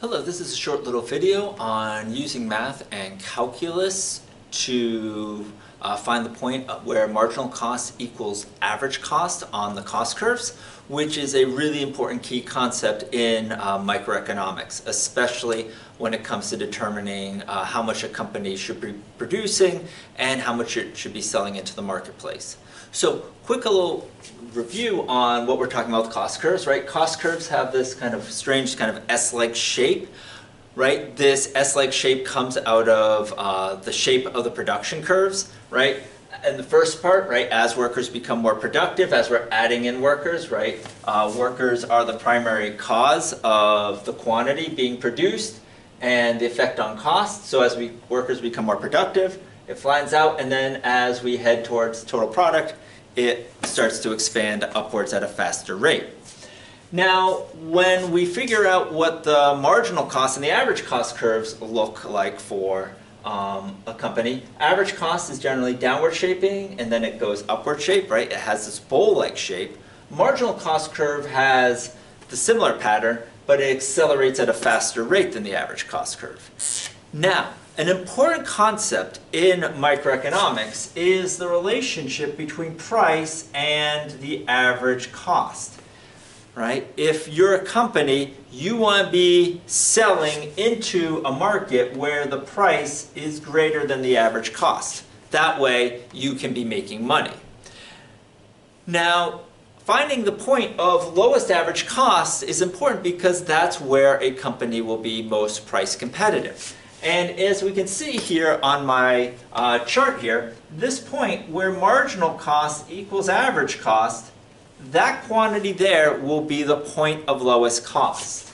Hello, this is a short little video on using math and calculus to find the point where marginal cost equals average cost on the cost curves, which is a really important key concept in microeconomics, especially when it comes to determining how much a company should be producing and how much it should be selling into the marketplace. So, quick little review on what we're talking about with cost curves, right? Cost curves have this kind of strange kind of S-like shape, right? This S-like shape comes out of the shape of the production curves, right? And the first part, right, as workers become more productive, as we're adding in workers, right, workers are the primary cause of the quantity being produced and the effect on cost. So as workers become more productive, it flattens out, and then as we head towards total product, it starts to expand upwards at a faster rate. Now, when we figure out what the marginal cost and the average cost curves look like for a company, average cost is generally downward shaping and then it goes upward shape, right? It has this bowl-like shape. Marginal cost curve has the similar pattern, but it accelerates at a faster rate than the average cost curve. Now, an important concept in microeconomics is the relationship between price and the average cost, right? If you're a company, you want to be selling into a market where the price is greater than the average cost. That way, you can be making money. Now, finding the point of lowest average cost is important because that's where a company will be most price competitive. And as we can see here on my chart here, this point where marginal cost equals average cost, that quantity there will be the point of lowest cost.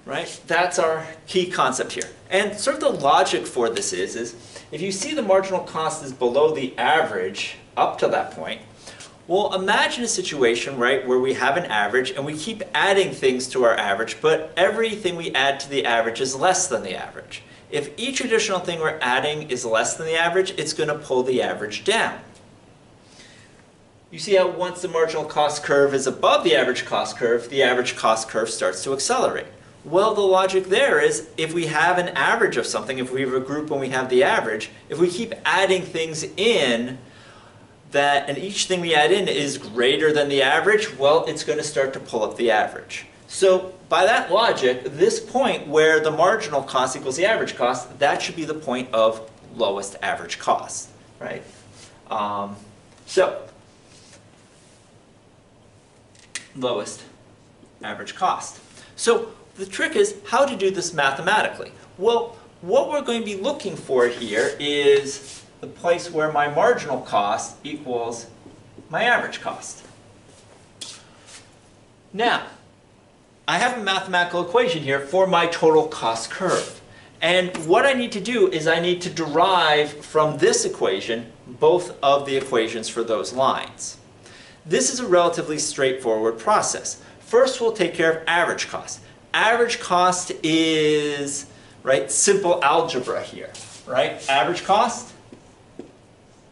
Right? That's our key concept here. And sort of the logic for this is if you see the marginal cost is below the average up to that point, well, imagine a situation, right, where we have an average and we keep adding things to our average, but everything we add to the average is less than the average. If each additional thing we're adding is less than the average, it's going to pull the average down. You see how once the marginal cost curve is above the average cost curve starts to accelerate. Well, the logic there is if we have an average of something, if we have a group and we have the average, if we keep adding things in and each thing we add in is greater than the average, well, it's going to start to pull up the average. So by that logic, this point where the marginal cost equals the average cost, that should be the point of lowest average cost, right? Lowest average cost. So the trick is how to do this mathematically. Well, what we're going to be looking for here is the place where my marginal cost equals my average cost. Now, I have a mathematical equation here for my total cost curve. And what I need to do is I need to derive from this equation both of the equations for those lines. This is a relatively straightforward process. First, we'll take care of average cost. Average cost is, right, simple algebra here, right? Average cost,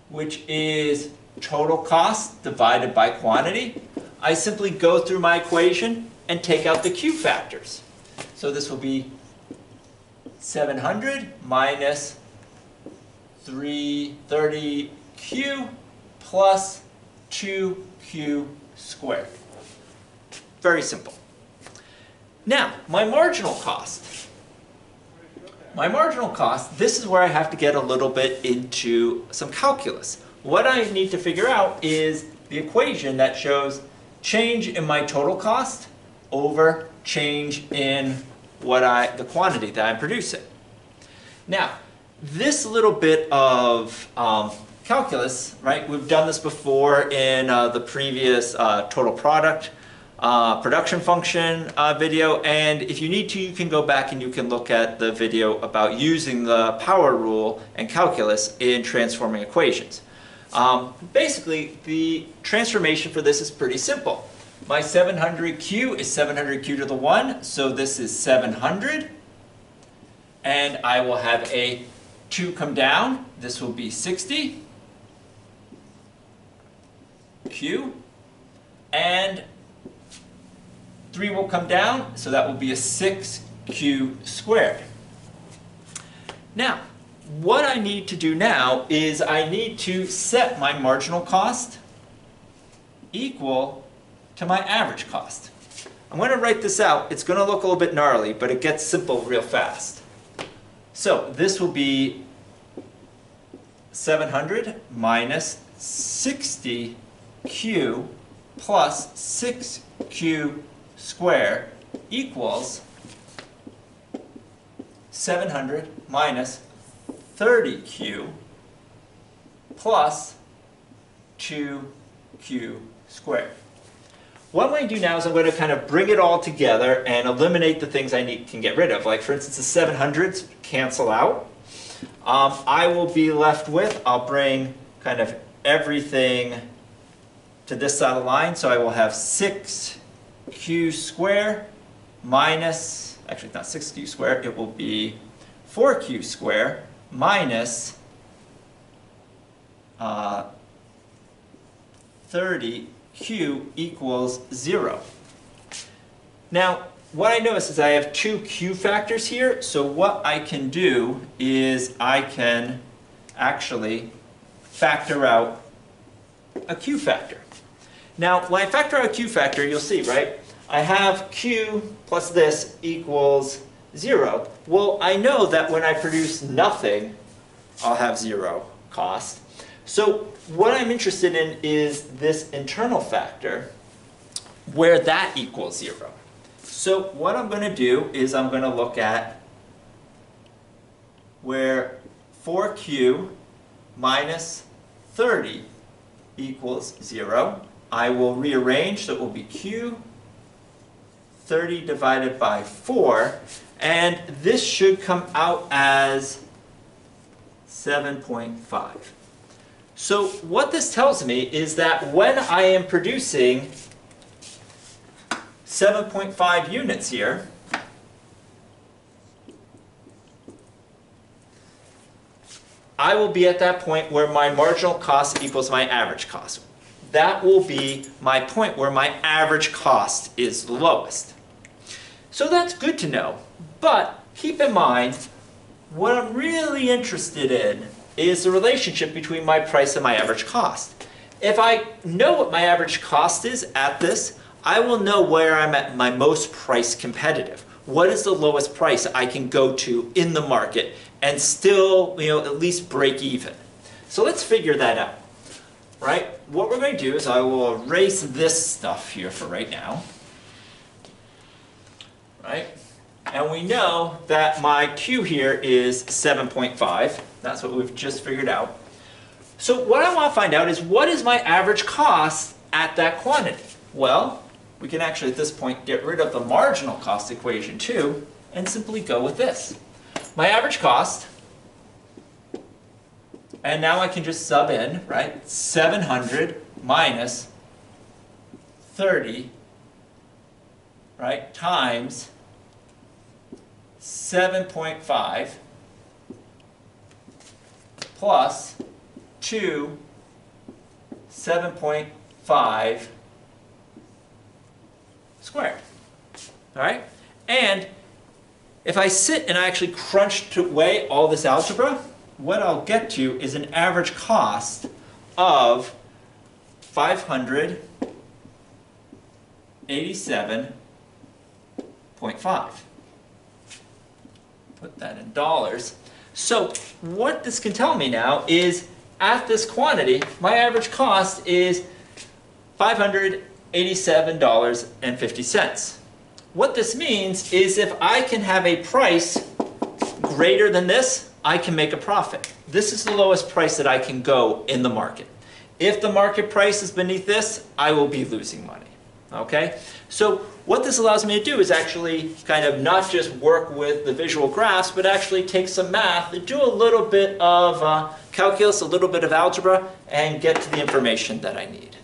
which is total cost divided by quantity. I simply go through my equation and take out the Q factors. So this will be 700 minus 330Q plus 2Q squared. Very simple. Now, my marginal cost. My marginal cost, this is where I have to get a little bit into some calculus. What I need to figure out is the equation that shows change in my total cost over change in the quantity that I'm producing. Now, this little bit of calculus, right, we've done this before in the previous total product production function video, and if you need to, you can go back and you can look at the video about using the power rule and calculus in transforming equations. Basically, the transformation for this is pretty simple. My 700Q is 700Q to the 1, so this is 700, and I will have a 2 come down, this will be 60 Q, and 3 will come down, so that will be a 6Q squared. Now, what I need to do now is I need to set my marginal cost equal to my average cost. I'm going to write this out. It's going to look a little bit gnarly, but it gets simple real fast. So this will be 700 minus 60Q plus 6Q squared equals 700 minus 30Q plus 2Q squared. What I'm going to do now is I'm going to kind of bring it all together and eliminate the things I can get rid of. Like for instance, the 700s cancel out. I will be left with, I'll bring kind of everything to this side of the line. So I will have 6Q squared minus, actually it's not 6Q squared, it will be 4Q squared minus 30Q equals 0. Now, what I notice is I have 2 Q factors here, so what I can do is I can actually factor out a Q factor. Now, when I factor out a Q factor, you'll see, right? I have Q plus this equals 0. Well, I know that when I produce nothing, I'll have 0 cost. So what I'm interested in is this internal factor where that equals 0. So what I'm going to do is I'm going to look at where 4Q minus 30 equals 0. I will rearrange, so it will be Q 30 divided by 4, and this should come out as 7.5. So what this tells me is that when I am producing 7.5 units here, I will be at that point where my marginal cost equals my average cost. That will be my point where my average cost is the lowest. So that's good to know, but keep in mind, what I'm really interested in is the relationship between my price and my average cost. If I know what my average cost is at this, I will know where I'm at my most price competitive. What is the lowest price I can go to in the market and still, at least break even? So let's figure that out, right? What we're going to do is I will erase this stuff here for right now, right? And we know that my Q here is 7.5. That's what we've just figured out. So what I want to find out is what is my average cost at that quantity? Well, we can actually at this point get rid of the marginal cost equation too and simply go with this. My average cost, and now I can just sub in, right? 700 minus 30, right, times 7.5 plus 2 7.5 squared. All right? And if I sit and I actually crunch away all this algebra, what I'll get to is an average cost of 587.5. Put that in dollars. So what this can tell me now is at this quantity, my average cost is $587.50. What this means is if I can have a price greater than this, I can make a profit. This is the lowest price that I can go in the market. If the market price is beneath this, I will be losing money. Okay? So what this allows me to do is actually kind of not just work with the visual graphs, but actually take some math and do a little bit of calculus, a little bit of algebra, and get to the information that I need.